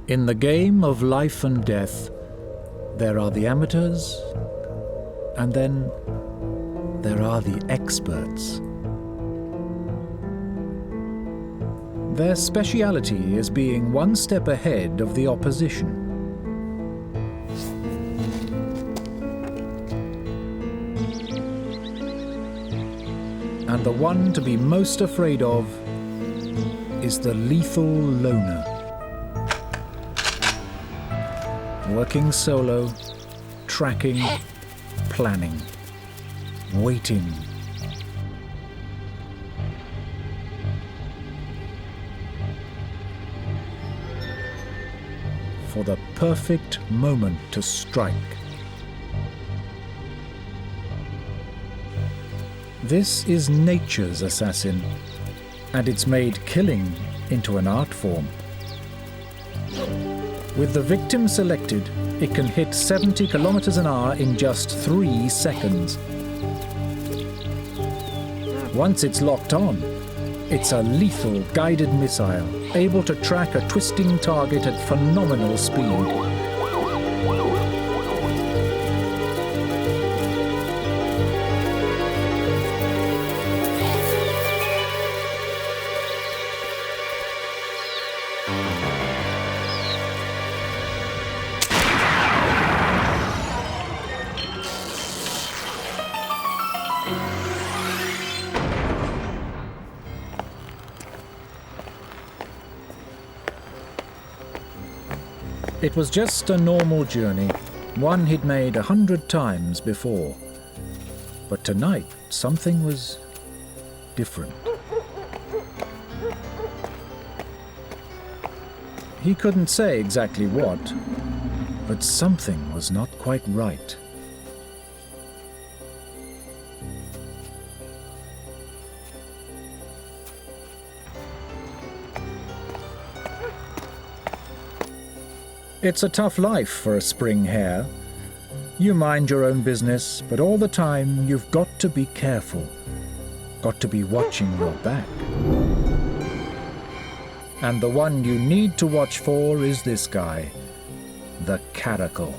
In the game of life and death, there are the amateurs, and then there are the experts. Their speciality is being one step ahead of the opposition. And the one to be most afraid of is the lethal loner. Working solo, tracking, planning, waiting. For the perfect moment to strike. This is nature's assassin, and it's made killing into an art form. With the victim selected, it can hit 70 kilometers an hour in just 3 seconds. Once it's locked on, it's a lethal guided missile, able to track a twisting target at phenomenal speed. It was just a normal journey, one he'd made 100 times before. But tonight, something was different. He couldn't say exactly what, but something was not quite right. It's a tough life for a spring hare. You mind your own business, but all the time you've got to be careful. Got to be watching your back. And the one you need to watch for is this guy, the caracal.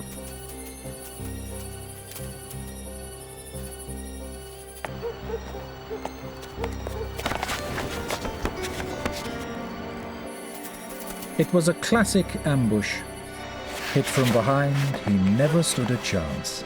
It was a classic ambush. Hit from behind, he never stood a chance.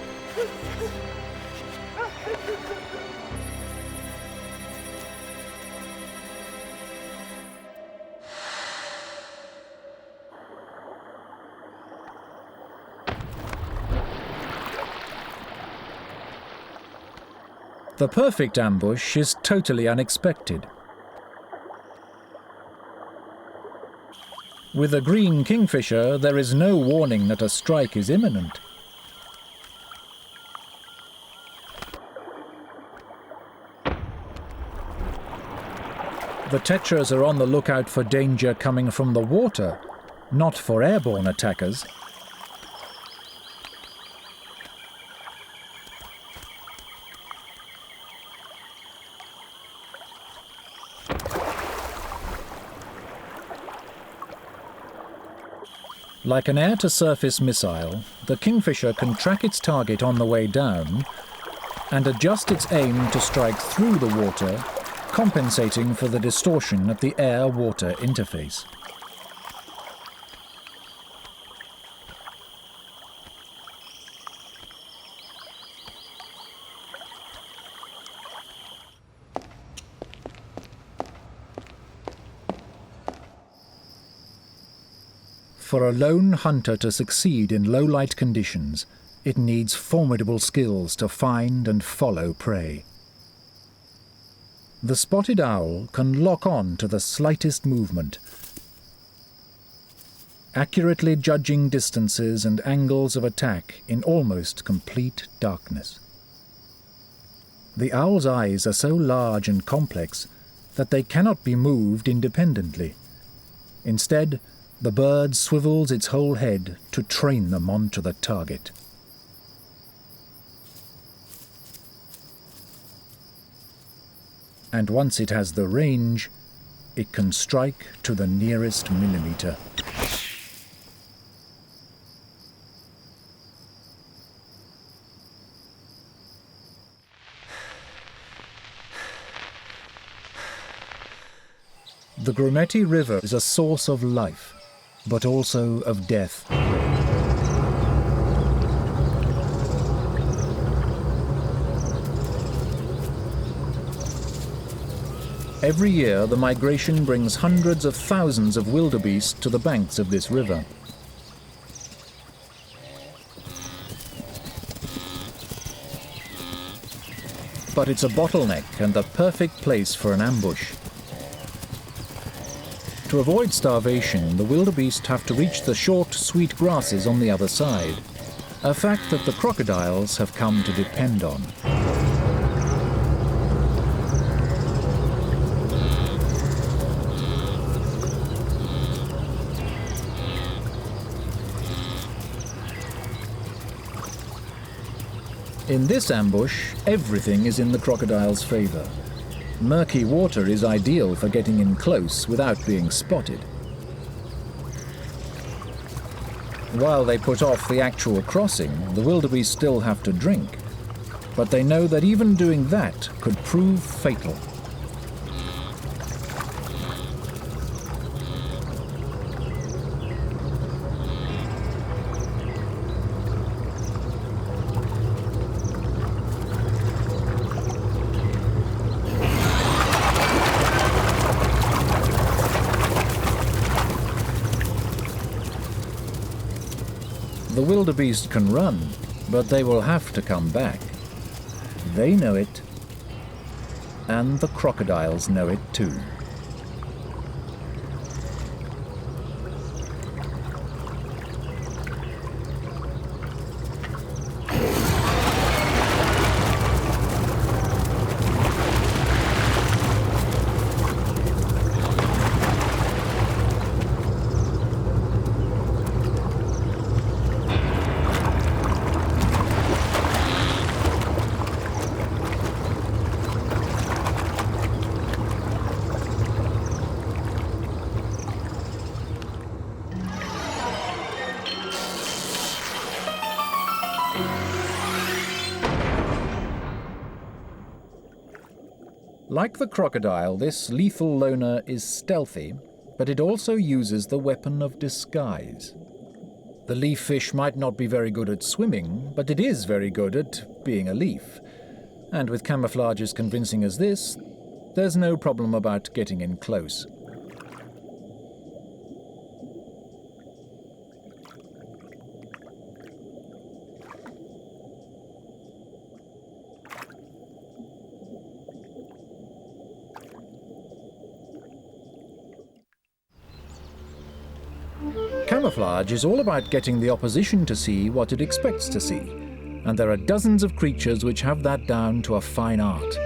The perfect ambush is totally unexpected. With a green kingfisher, there is no warning that a strike is imminent. The tetras are on the lookout for danger coming from the water, not for airborne attackers. Like an air-to-surface missile, the Kingfisher can track its target on the way down and adjust its aim to strike through the water, compensating for the distortion at the air-water interface. For a lone hunter to succeed in low-light conditions, it needs formidable skills to find and follow prey. The spotted owl can lock on to the slightest movement, accurately judging distances and angles of attack in almost complete darkness. The owl's eyes are so large and complex that they cannot be moved independently. Instead, the bird swivels its whole head to train them onto the target. And once it has the range, it can strike to the nearest millimeter. The Grumeti River is a source of life, but also of death. Every year, the migration brings hundreds of thousands of wildebeest to the banks of this river. But it's a bottleneck and the perfect place for an ambush. To avoid starvation, the wildebeest have to reach the short, sweet grasses on the other side, a fact that the crocodiles have come to depend on. In this ambush, everything is in the crocodile's favor. Murky water is ideal for getting in close without being spotted. While they put off the actual crossing, the wildebeest still have to drink. But they know that even doing that could prove fatal. The wildebeest can run, but they will have to come back. They know it, and the crocodiles know it too. Like the crocodile, this lethal loner is stealthy, but it also uses the weapon of disguise. The leaf fish might not be very good at swimming, but it is very good at being a leaf. And with camouflage as convincing as this, there's no problem about getting in close. Camouflage is all about getting the opposition to see what it expects to see, and there are dozens of creatures which have that down to a fine art.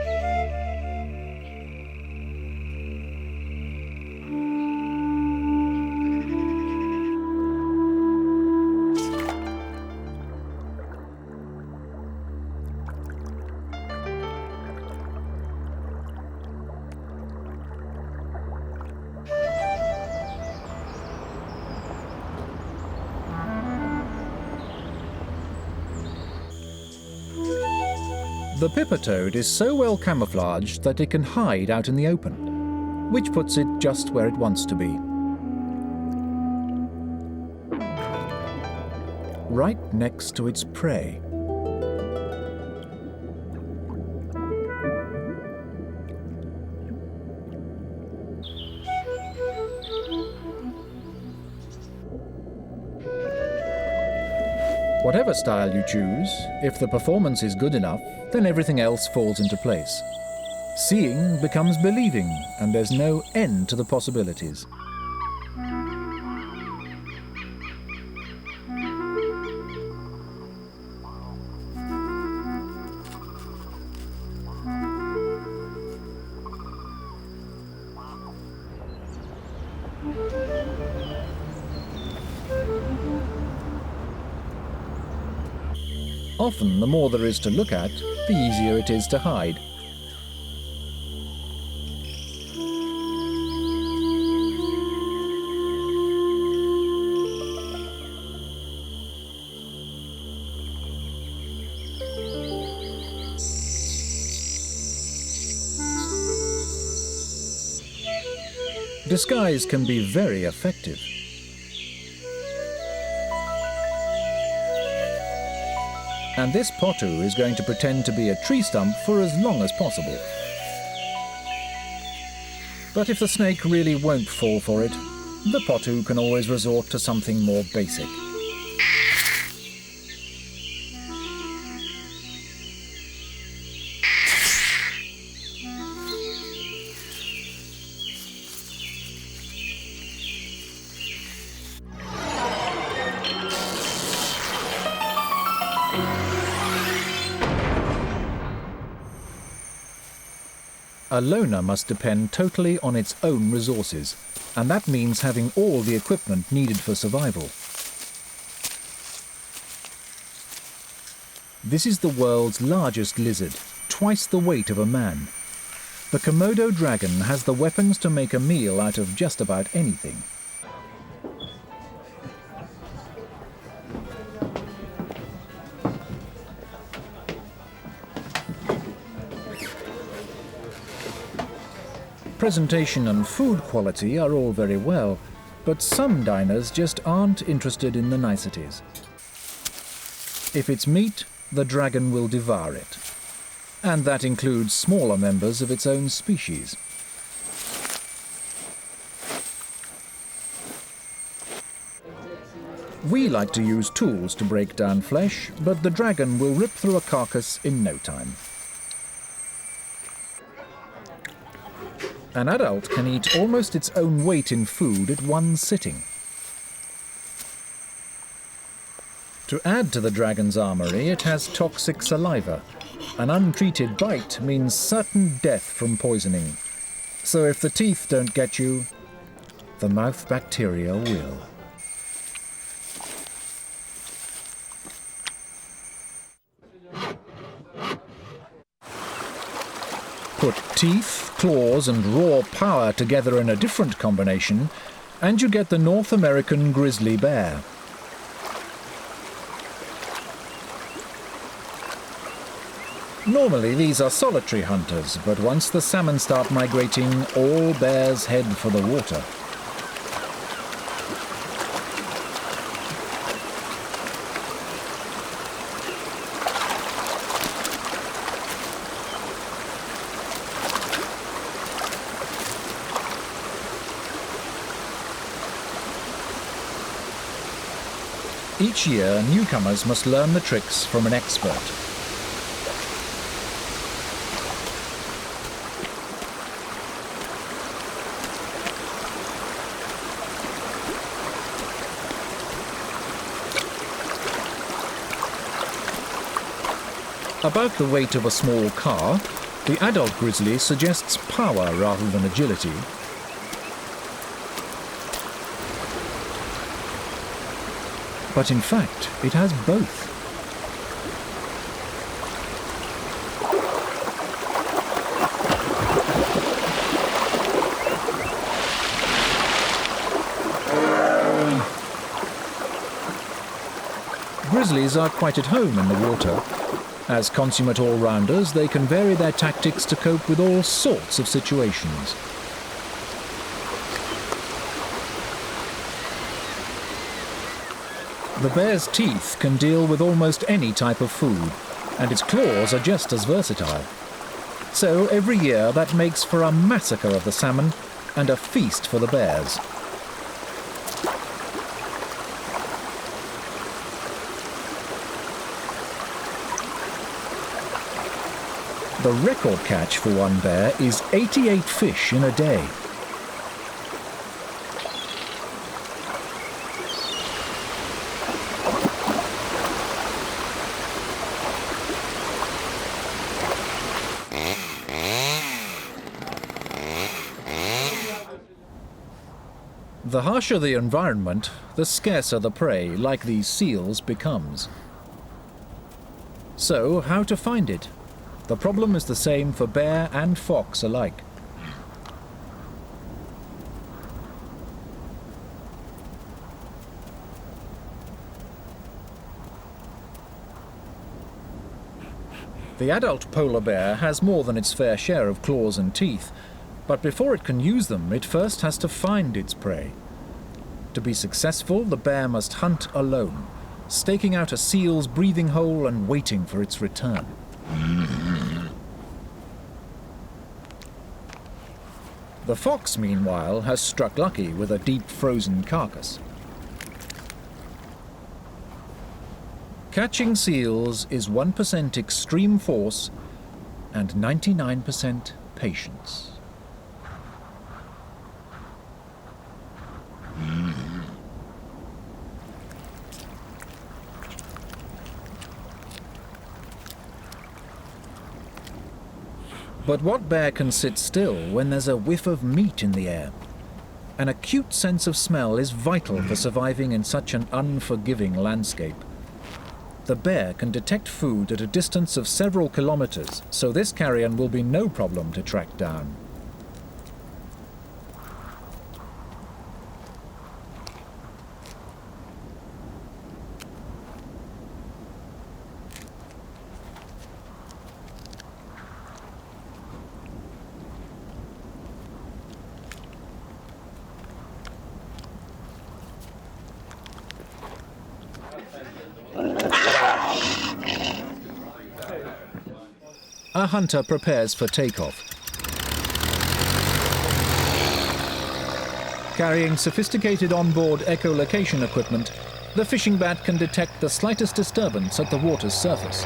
The pippa toad is so well camouflaged that it can hide out in the open, which puts it just where it wants to be. Right next to its prey. Whatever style you choose, if the performance is good enough, then everything else falls into place. Seeing becomes believing, and there's no end to the possibilities. Often, the more there is to look at, the easier it is to hide. Disguise can be very effective. And this potu is going to pretend to be a tree stump for as long as possible. But if the snake really won't fall for it, the potu can always resort to something more basic. A loner must depend totally on its own resources, and that means having all the equipment needed for survival. This is the world's largest lizard, twice the weight of a man. The Komodo dragon has the weapons to make a meal out of just about anything. Presentation and food quality are all very well, but some diners just aren't interested in the niceties. If it's meat, the dragon will devour it. And that includes smaller members of its own species. We like to use tools to break down flesh, but the dragon will rip through a carcass in no time. An adult can eat almost its own weight in food at one sitting. To add to the dragon's armory, it has toxic saliva. An untreated bite means certain death from poisoning. So if the teeth don't get you, the mouth bacteria will. Put teeth, claws and raw power together in a different combination, and you get the North American grizzly bear. Normally these are solitary hunters, but once the salmon start migrating, all bears head for the water. Each year, newcomers must learn the tricks from an expert. About the weight of a small car, the adult grizzly suggests power rather than agility. But in fact, it has both. Grizzlies are quite at home in the water. As consummate all-rounders, they can vary their tactics to cope with all sorts of situations. The bear's teeth can deal with almost any type of food, and its claws are just as versatile. So every year that makes for a massacre of the salmon and a feast for the bears. The record catch for one bear is 88 fish in a day. The harsher the environment, the scarcer the prey, like these seals, becomes. So, how to find it? The problem is the same for bear and fox alike. The adult polar bear has more than its fair share of claws and teeth, But before it can use them, it first has to find its prey. To be successful, the bear must hunt alone, staking out a seal's breathing hole and waiting for its return. The fox, meanwhile, has struck lucky with a deep frozen carcass. Catching seals is 1% extreme force and 99% patience. But what bear can sit still when there's a whiff of meat in the air? An acute sense of smell is vital for surviving in such an unforgiving landscape. The bear can detect food at a distance of several kilometers, so this carrion will be no problem to track down. A hunter prepares for takeoff. Carrying sophisticated onboard echolocation equipment, the fishing bat can detect the slightest disturbance at the water's surface.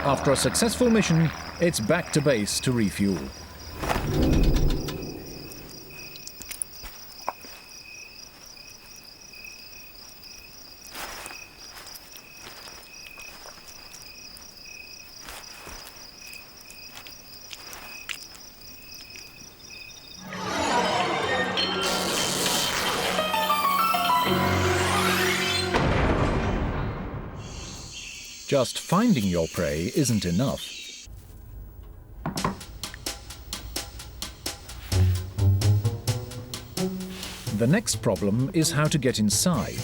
After a successful mission, it's back to base to refuel. Just finding your prey isn't enough. The next problem is how to get inside.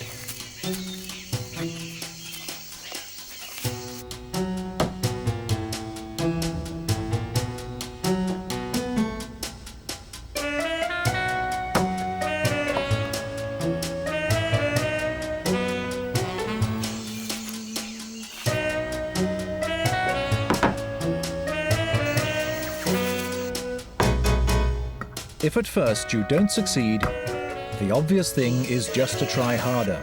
If at first you don't succeed, the obvious thing is just to try harder.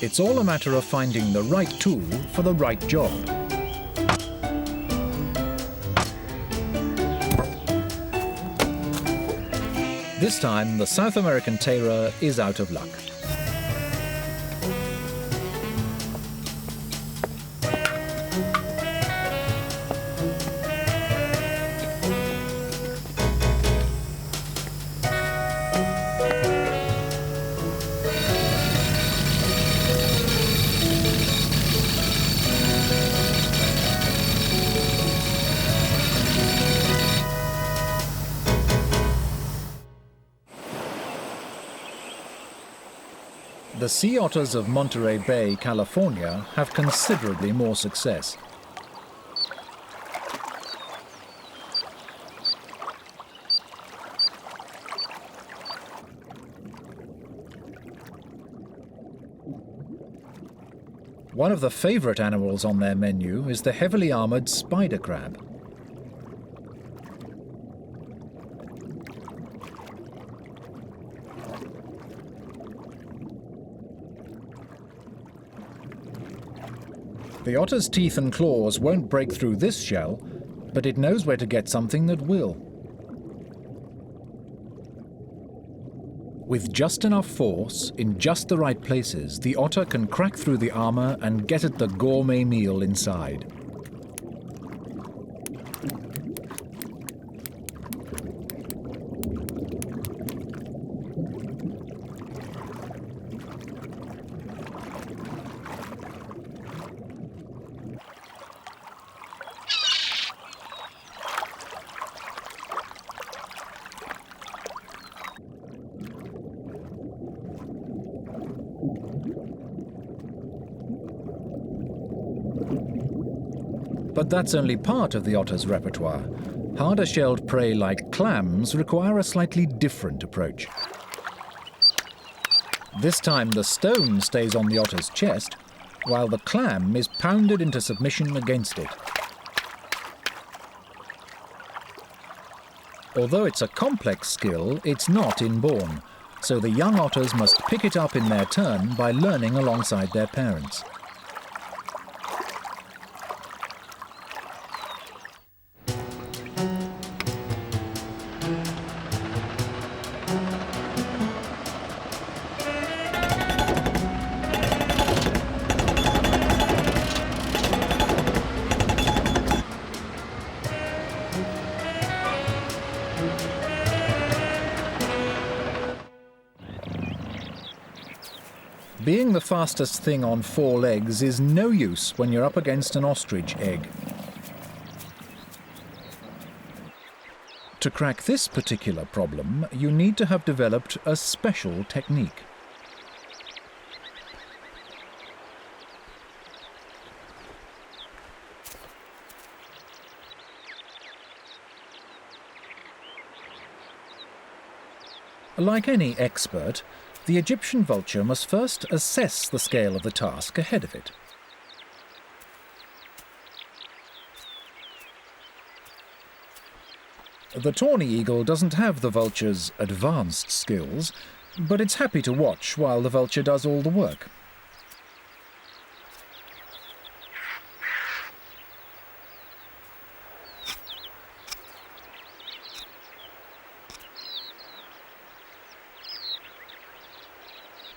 It's all a matter of finding the right tool for the right job. This time, the South American tailor is out of luck. The sea otters of Monterey Bay, California, have considerably more success. One of the favorite animals on their menu is the heavily armored spider crab. The otter's teeth and claws won't break through this shell, but it knows where to get something that will. With just enough force, in just the right places, the otter can crack through the armor and get at the gourmet meal inside. But that's only part of the otter's repertoire. Harder-shelled prey like clams require a slightly different approach. This time the stone stays on the otter's chest, while the clam is pounded into submission against it. Although it's a complex skill, it's not inborn, so the young otters must pick it up in their turn by learning alongside their parents. Being the fastest thing on 4 legs is no use when you're up against an ostrich egg. To crack this particular problem, you need to have developed a special technique. Like any expert, the Egyptian vulture must first assess the scale of the task ahead of it. The tawny eagle doesn't have the vulture's advanced skills, but it's happy to watch while the vulture does all the work.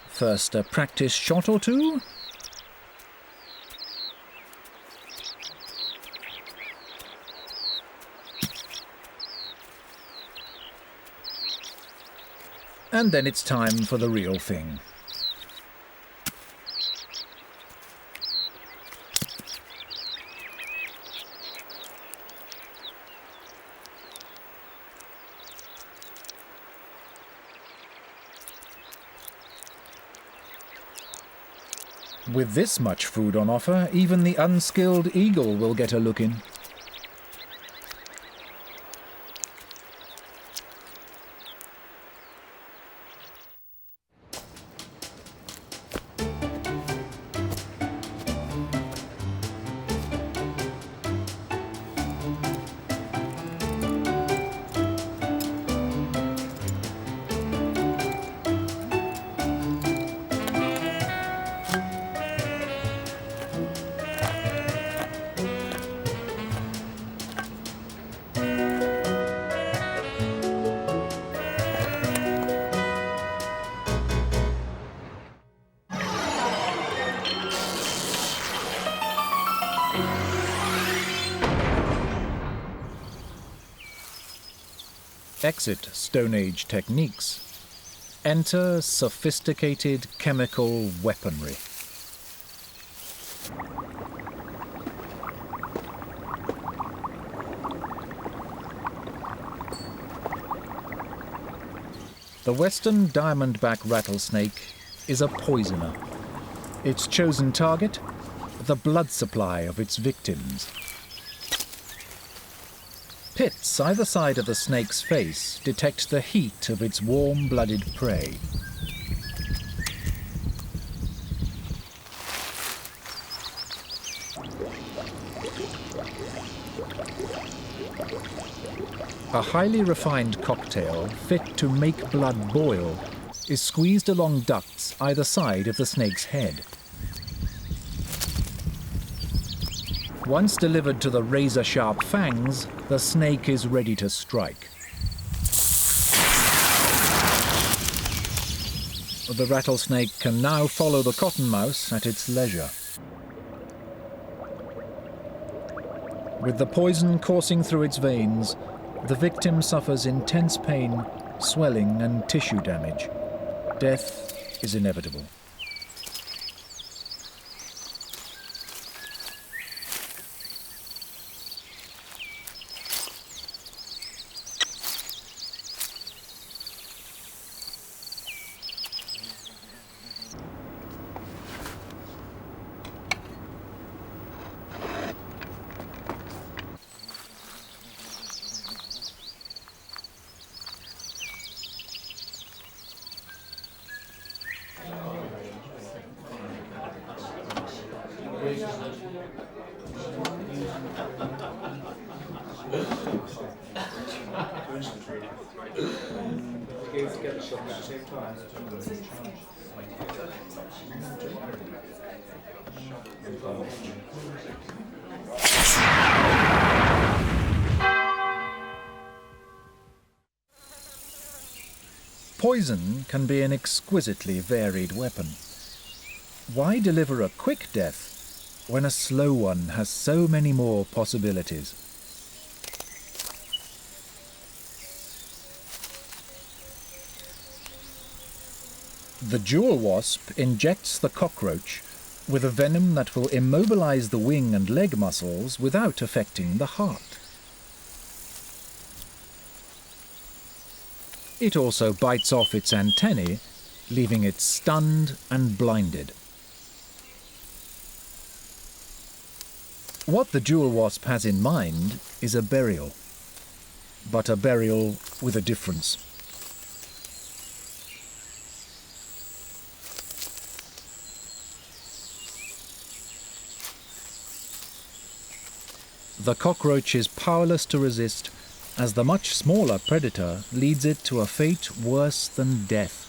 First, a practice shot or two. And then it's time for the real thing. With this much food on offer, even the unskilled eagle will get a look in. Exit Stone Age techniques. Enter sophisticated chemical weaponry. The western diamondback rattlesnake is a poisoner. Its chosen target, the blood supply of its victims. Pits either side of the snake's face detect the heat of its warm-blooded prey. A highly refined cocktail fit to make blood boil is squeezed along ducts either side of the snake's head. Once delivered to the razor-sharp fangs, the snake is ready to strike. The rattlesnake can now follow the cottonmouse at its leisure. With the poison coursing through its veins, the victim suffers intense pain, swelling and tissue damage. Death is inevitable. Poison can be an exquisitely varied weapon. Why deliver a quick death when a slow one has so many more possibilities? The jewel wasp injects the cockroach with a venom that will immobilize the wing and leg muscles without affecting the heart. It also bites off its antennae, leaving it stunned and blinded. What the jewel wasp has in mind is a burial, but a burial with a difference. The cockroach is powerless to resist, as the much smaller predator leads it to a fate worse than death.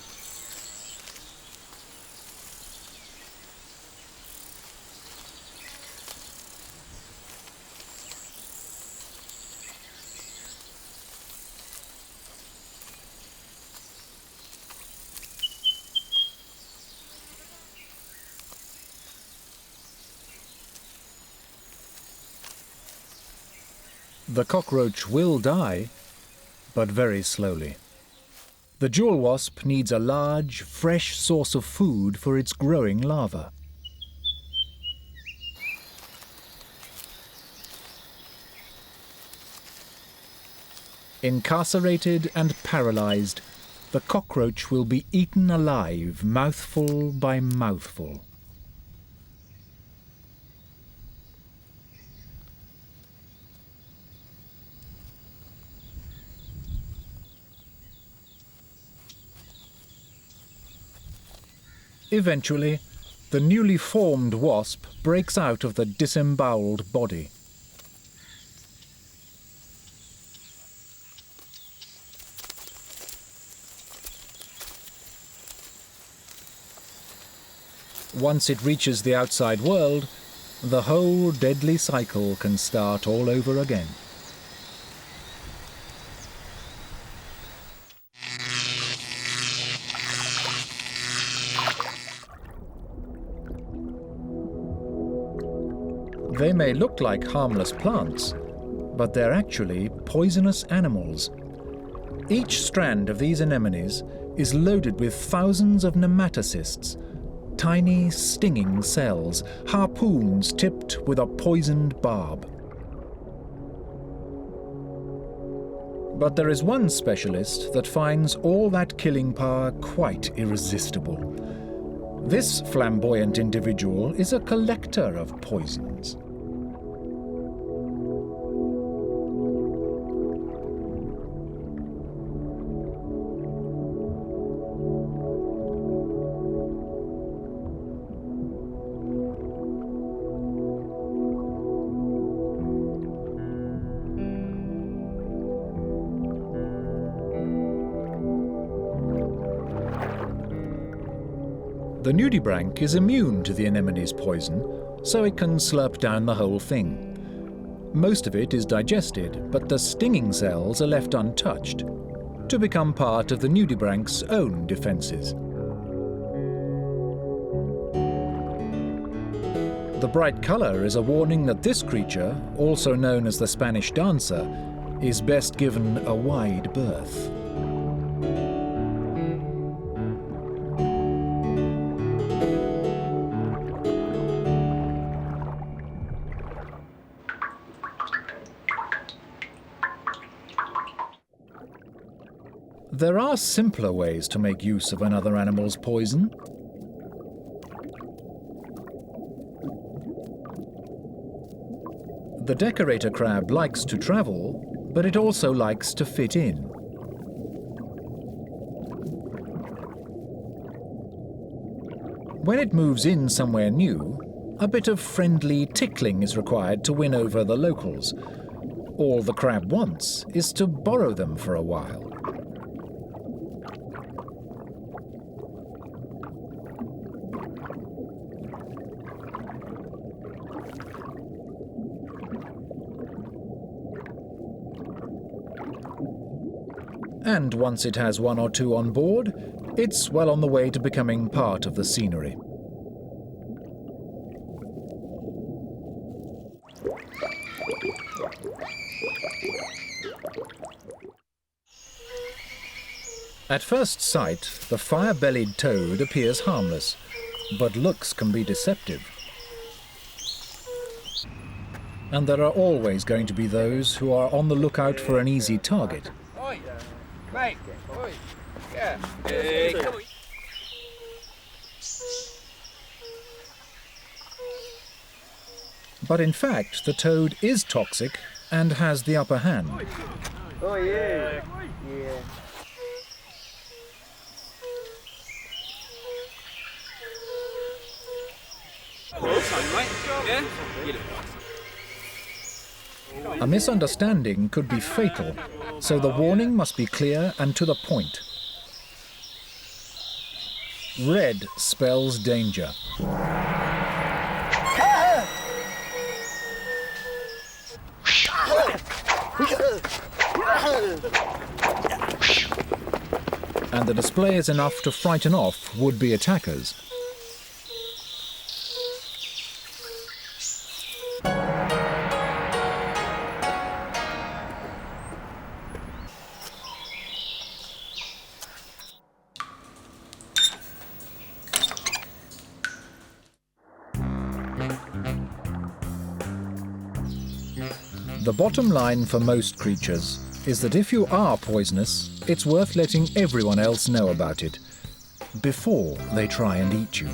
The cockroach will die, but very slowly. The jewel wasp needs a large, fresh source of food for its growing larva. Incarcerated and paralyzed, the cockroach will be eaten alive, mouthful by mouthful. Eventually, the newly formed wasp breaks out of the disemboweled body. Once it reaches the outside world, the whole deadly cycle can start all over again. They may look like harmless plants, but they're actually poisonous animals. Each strand of these anemones is loaded with thousands of nematocysts, tiny stinging cells, harpoons tipped with a poisoned barb. But there is one specialist that finds all that killing power quite irresistible. This flamboyant individual is a collector of poisons. The nudibranch is immune to the anemone's poison, so it can slurp down the whole thing. Most of it is digested, but the stinging cells are left untouched, to become part of the nudibranch's own defences. The bright colour is a warning that this creature, also known as the Spanish dancer, is best given a wide berth. There are simpler ways to make use of another animal's poison. The decorator crab likes to travel, but it also likes to fit in. When it moves in somewhere new, a bit of friendly tickling is required to win over the locals. All the crab wants is to borrow them for a while. And once it has one or two on board, it's well on the way to becoming part of the scenery. At first sight, the fire-bellied toad appears harmless, but looks can be deceptive. And there are always going to be those who are on the lookout for an easy target. Mate, oi. Yeah. Hey, come on. But in fact, the toad is toxic and has the upper hand. Oh yeah. Yeah. A misunderstanding could be fatal, so the warning must be clear and to the point. Red spells danger. And the display is enough to frighten off would-be attackers. The bottom line for most creatures is that if you are poisonous, it's worth letting everyone else know about it before they try and eat you.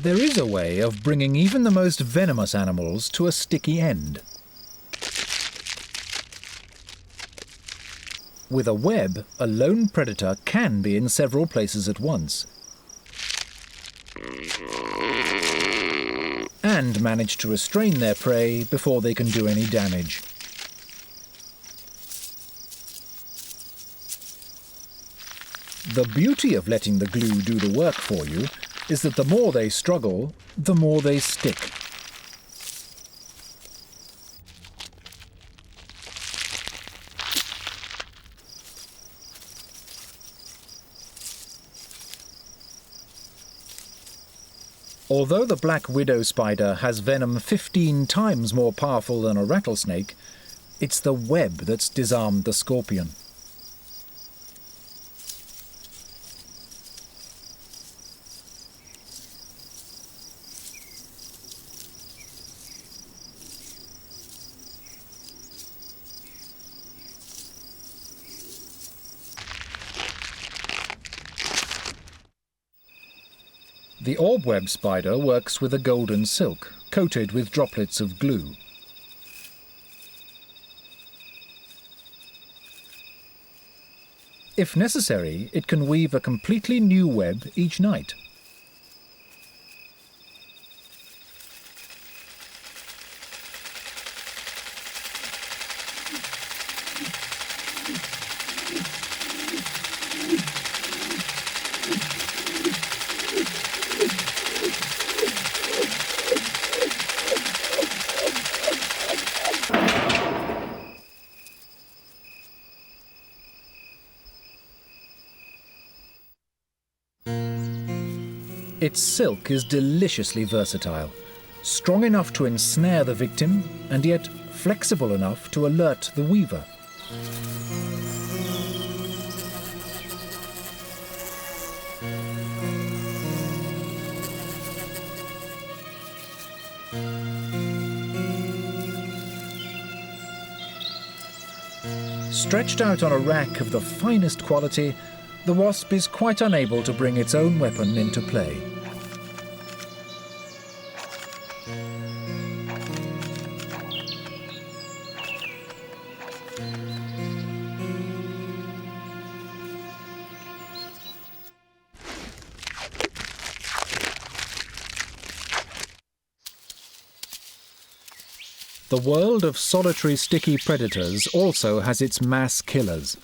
There is a way of bringing even the most venomous animals to a sticky end. With a web, a lone predator can be in several places at once and manage to restrain their prey before they can do any damage. The beauty of letting the glue do the work for you is that the more they struggle, the more they stick. Although the black widow spider has venom 15 times more powerful than a rattlesnake, it's the web that's disarmed the scorpion. The orb-web spider works with a golden silk, coated with droplets of glue. If necessary, it can weave a completely new web each night. Its silk is deliciously versatile, strong enough to ensnare the victim and yet flexible enough to alert the weaver. Stretched out on a rack of the finest quality, the wasp is quite unable to bring its own weapon into play. The world of solitary sticky predators also has its mass killers.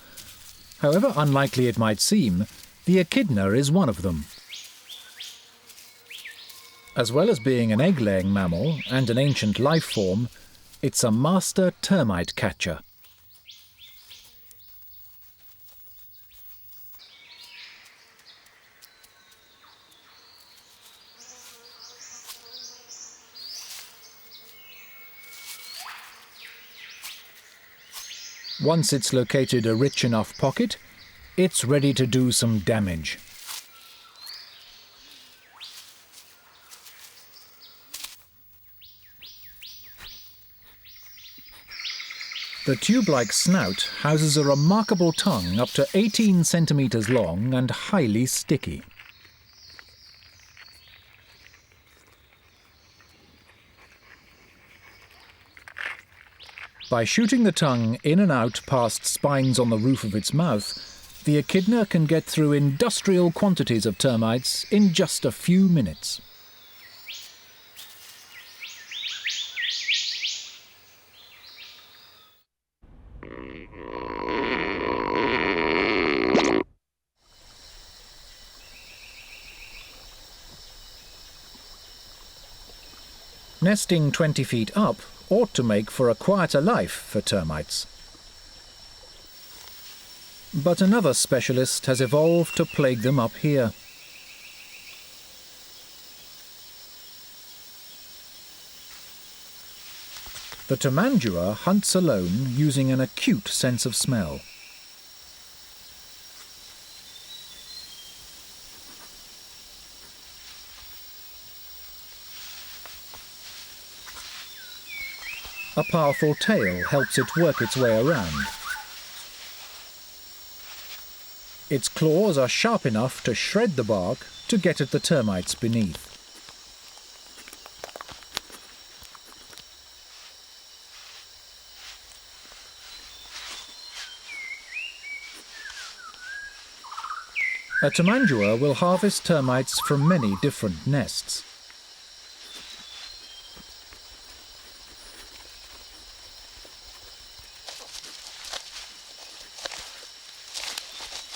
However unlikely it might seem, the echidna is one of them. As well as being an egg-laying mammal and an ancient life form, it's a master termite catcher. Once it's located a rich enough pocket, it's ready to do some damage. The tube-like snout houses a remarkable tongue up to 18 centimeters long and highly sticky. By shooting the tongue in and out past spines on the roof of its mouth, the echidna can get through industrial quantities of termites in just a few minutes. Nesting 20 feet up ought to make for a quieter life for termites. But another specialist has evolved to plague them up here. The tamandua hunts alone using an acute sense of smell. A powerful tail helps it work its way around. Its claws are sharp enough to shred the bark to get at the termites beneath. A tamandua will harvest termites from many different nests.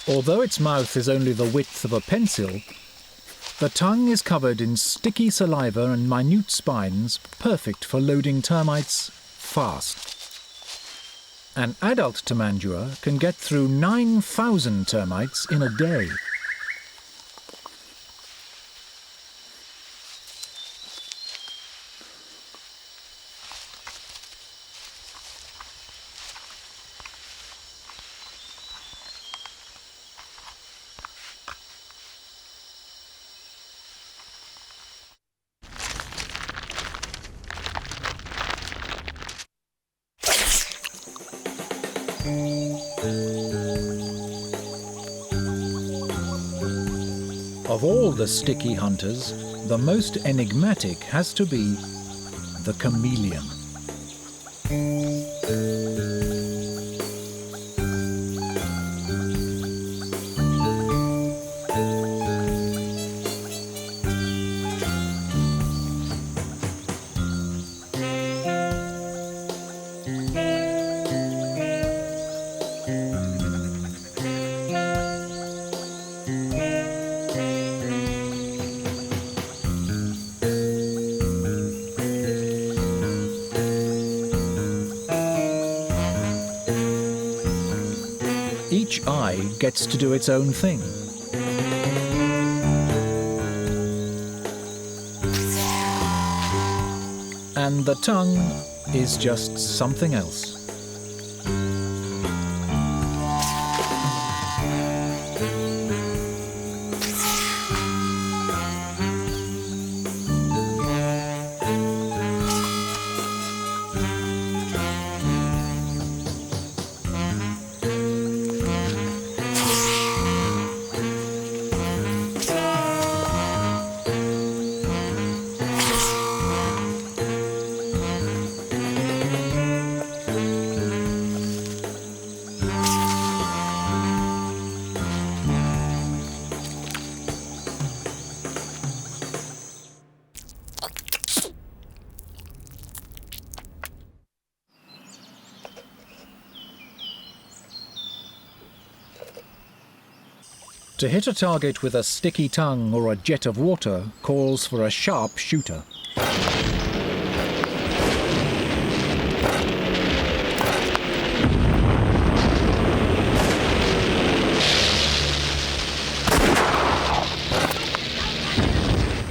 Although its mouth is only the width of a pencil, the tongue is covered in sticky saliva and minute spines, perfect for loading termites fast. An adult tamandua can get through 9,000 termites in a day. Of all the sticky hunters, the most enigmatic has to be the chameleon. Each eye gets to do its own thing. And the tongue is just something else. To hit a target with a sticky tongue or a jet of water calls for a sharp shooter.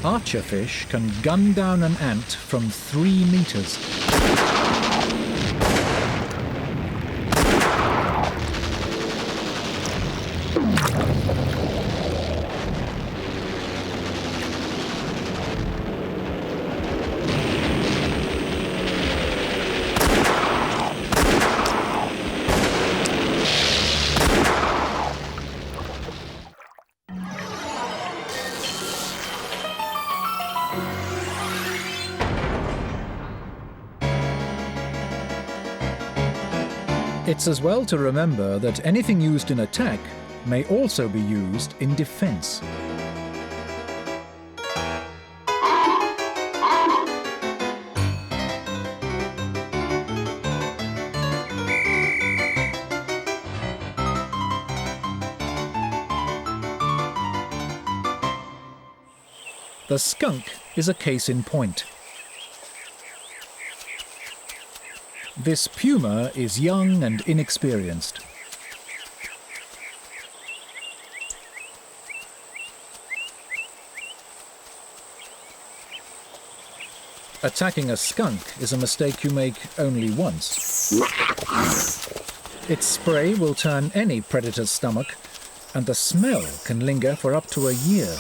Archerfish can gun down an ant from 3 meters. It's as well to remember that anything used in attack may also be used in defense. The skunk is a case in point. This puma is young and inexperienced. Attacking a skunk is a mistake you make only once. Its spray will turn any predator's stomach, and the smell can linger for up to a year.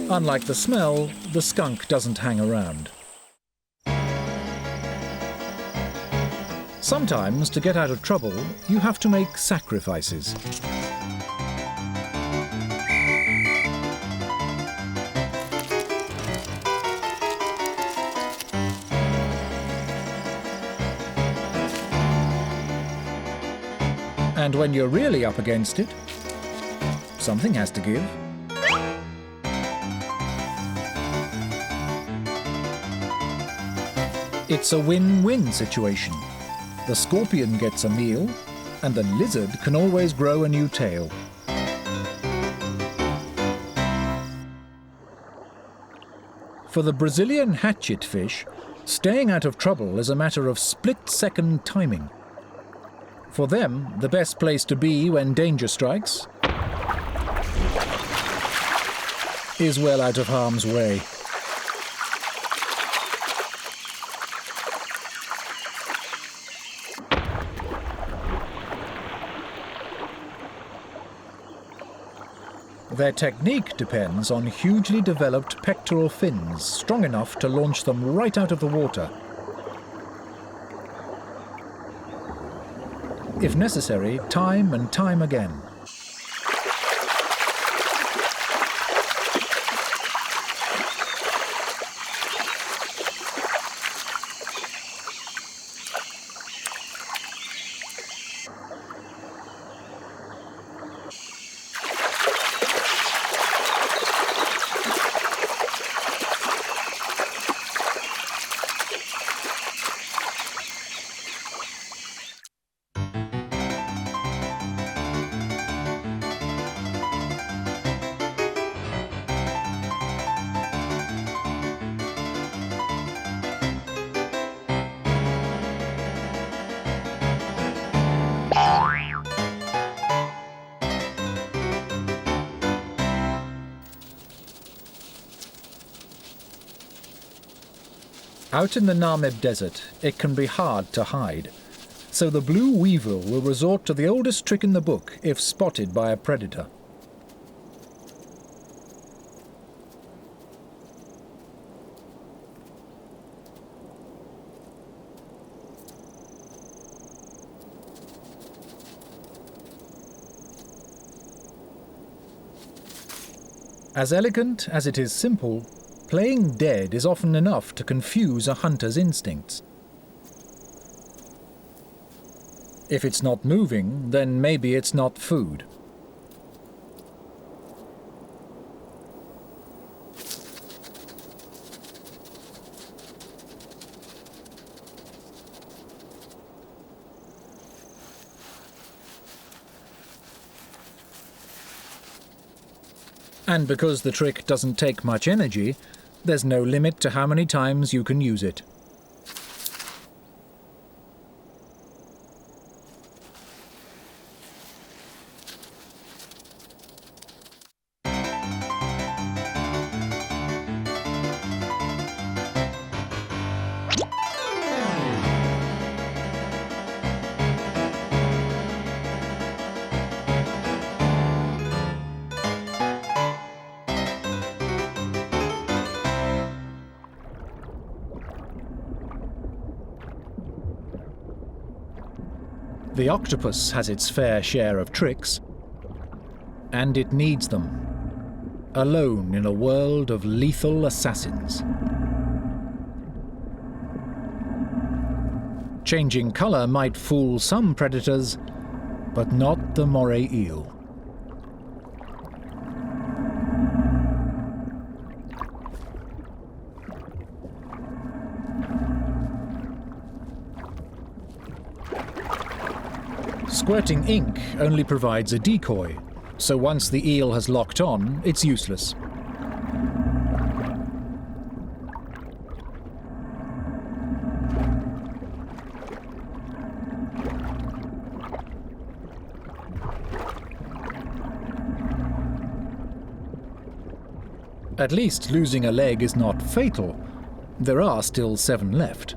Unlike the smell, the skunk doesn't hang around. Sometimes, to get out of trouble, you have to make sacrifices. And when you're really up against it, something has to give. It's a win-win situation. The scorpion gets a meal, and the lizard can always grow a new tail. For the Brazilian hatchetfish, staying out of trouble is a matter of split-second timing. For them, the best place to be when danger strikes is well out of harm's way. Their technique depends on hugely developed pectoral fins, strong enough to launch them right out of the water. if necessary, time and time again. Out in the Namib Desert, it can be hard to hide, so the blue weevil will resort to the oldest trick in the book if spotted by a predator. As elegant as it is simple, playing dead is often enough to confuse a hunter's instincts. If it's not moving, then maybe it's not food. And because the trick doesn't take much energy, there's no limit to how many times you can use it. The octopus has its fair share of tricks, and it needs them, alone in a world of lethal assassins. Changing colour might fool some predators, but not the moray eel. Squirting ink only provides a decoy, so once the eel has locked on, it's useless. At least losing a leg is not fatal. There are still 7 left.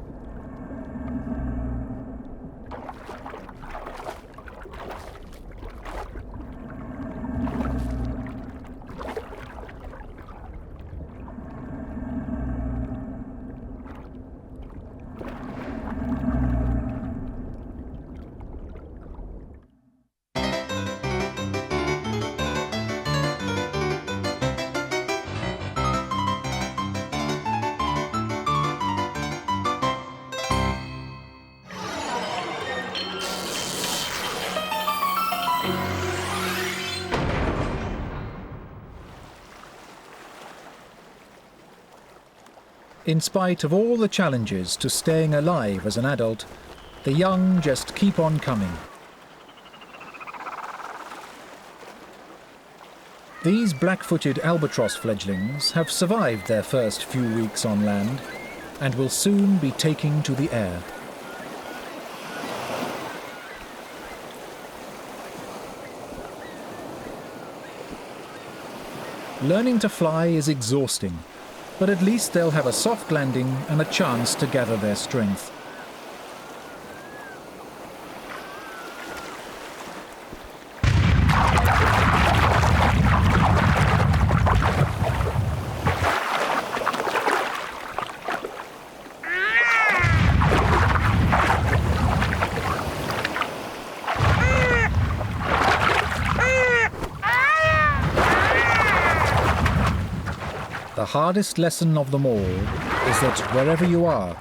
In spite of all the challenges to staying alive as an adult, the young just keep on coming. These black-footed albatross fledglings have survived their first few weeks on land and will soon be taking to the air. Learning to fly is exhausting, but at least they'll have a soft landing and a chance to gather their strength. hardest lesson of them all is that wherever you are,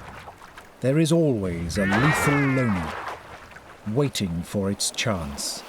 there is always a lethal loner waiting for its chance.